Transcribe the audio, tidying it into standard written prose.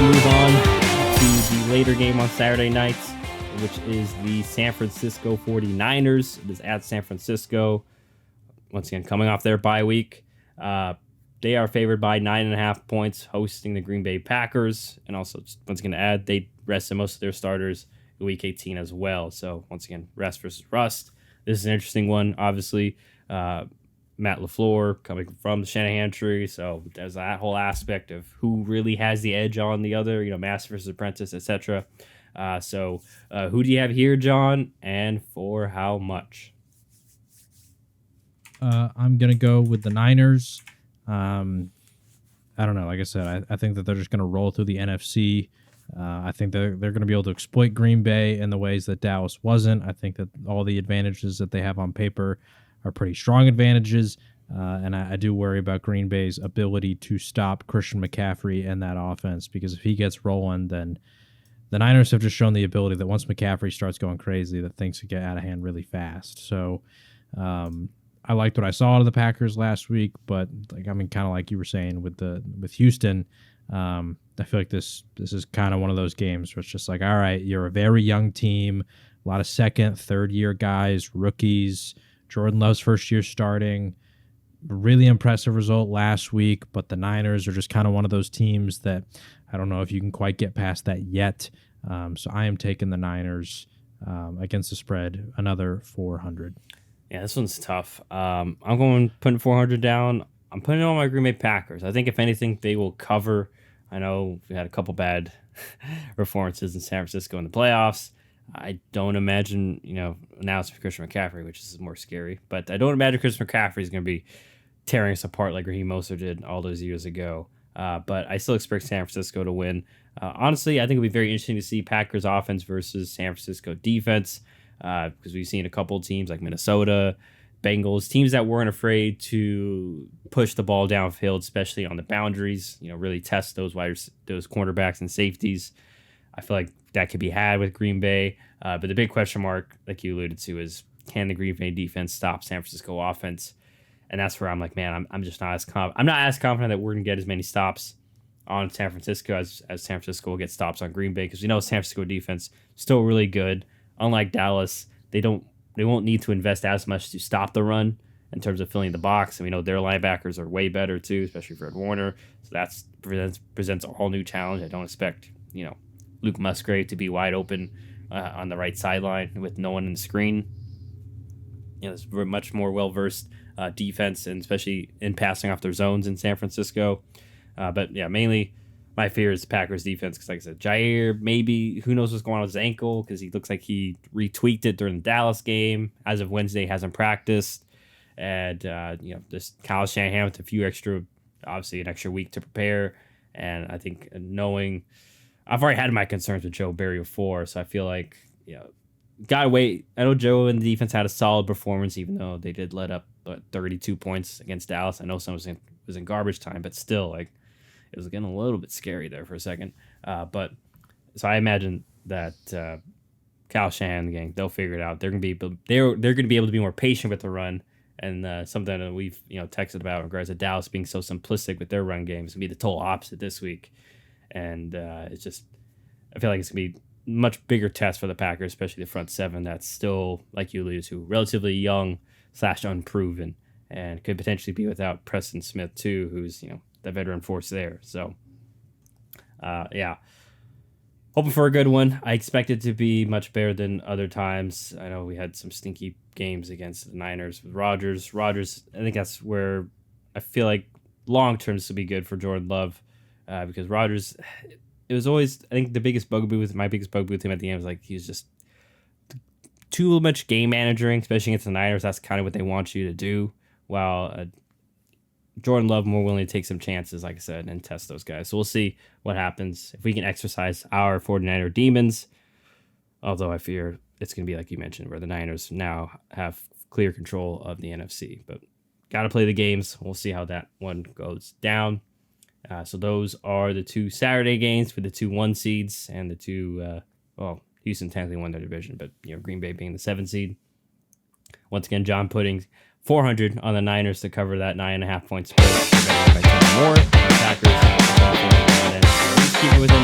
move on to the later game on Saturday nights, which is the San Francisco 49ers. It is at San Francisco. Once again, coming off their bye week. They are favored by 9.5 points, hosting the Green Bay Packers. And also, once again, to add, they rested most of their starters in Week 18 as well. So, once again, rest versus rust. This is an interesting one, obviously. Matt LaFleur coming from the Shanahan tree. So, there's that whole aspect of who really has the edge on the other, master versus apprentice, etc. Who do you have here, John, and for how much? I'm going to go with the Niners. I don't know. Like I said, I think that they're just going to roll through the NFC. I think they're going to be able to exploit Green Bay in the ways that Dallas wasn't. I think that all the advantages that they have on paper are pretty strong advantages. And I do worry about Green Bay's ability to stop Christian McCaffrey and that offense, because if he gets rolling, then the Niners have just shown the ability that once McCaffrey starts going crazy, that things could get out of hand really fast. So, I liked what I saw out of the Packers last week, but kind of like you were saying with Houston, I feel like this is kind of one of those games where it's just like, all right, you're a very young team, a lot of second, third year guys, rookies. Jordan Love's first year starting, really impressive result last week, but the Niners are just kind of one of those teams that I don't know if you can quite get past that yet. So I am taking the Niners against the spread, another 400. Yeah, this one's tough. I'm putting 400 down. I'm putting it on my Green Bay Packers. I think if anything, they will cover. I know we had a couple bad performances in San Francisco in the playoffs. I don't imagine, now it's Christian McCaffrey, which is more scary. But I don't imagine Christian McCaffrey is going to be tearing us apart like Raheem Mostert did all those years ago. But I still expect San Francisco to win. Honestly, I think it'll be very interesting to see Packers offense versus San Francisco defense. Because we've seen a couple of teams like Minnesota, Bengals, teams that weren't afraid to push the ball downfield, especially on the boundaries, really test those cornerbacks and safeties. I feel like that could be had with Green Bay. But the big question mark, like you alluded to, is can the Green Bay defense stop San Francisco offense? And that's where I'm like, man, I'm just not as I'm not as confident that we're going to get as many stops on San Francisco as San Francisco will get stops on Green Bay, because we know San Francisco defense still really good. Unlike Dallas, they won't need to invest as much to stop the run in terms of filling the box. And we know their linebackers are way better too, especially Fred Warner. So that presents a whole new challenge. I don't expect, Luke Musgrave to be wide open on the right sideline with no one in the screen. It's a much more well-versed defense, and especially in passing off their zones in San Francisco. But yeah, mainly my fear is the Packers defense, because like I said, Jair, maybe, who knows what's going on with his ankle, because he looks like he retweaked it during the Dallas game. As of Wednesday, hasn't practiced. And, this Kyle Shanahan with an extra week to prepare. And I think I've already had my concerns with Joe Barry before, so I feel like, gotta wait. I know Joe and the defense had a solid performance, even though they did let up 32 points against Dallas. I know some was in garbage time, but still, it was getting a little bit scary there for a second. So I imagine that Kyle Shanahan, the gang, they'll figure it out. They're gonna be able to be more patient with the run, and something that we've texted about in regards to Dallas being so simplistic with their run game is gonna be the total opposite this week. And it's just, I feel like it's gonna be a much bigger test for the Packers, especially the front seven that's still, like you alluded to, relatively young / unproven, and could potentially be without Preston Smith too, who's the veteran force there. So, hoping for a good one. I expect it to be much better than other times. I know we had some stinky games against the Niners with Rodgers. I think that's where I feel like long term this will be good for Jordan Love, because Rodgers, it was always, I think my biggest bugaboo with him at the end was like he was just too much game managing, especially against the Niners. That's kind of what they want you to do, while Jordan Love more willing to take some chances, like I said, and test those guys. So we'll see what happens if we can exercise our 49er demons. Although I fear it's going to be like you mentioned, where the Niners now have clear control of the NFC. But got to play the games. We'll see how that one goes down. So those are the two Saturday games for the 2 1 seeds and the two, Houston technically won their division, but Green Bay being the 7 seed. Once again, John putting 400 on the Niners to cover that 9.5 point spread. More Packers, and then keep it within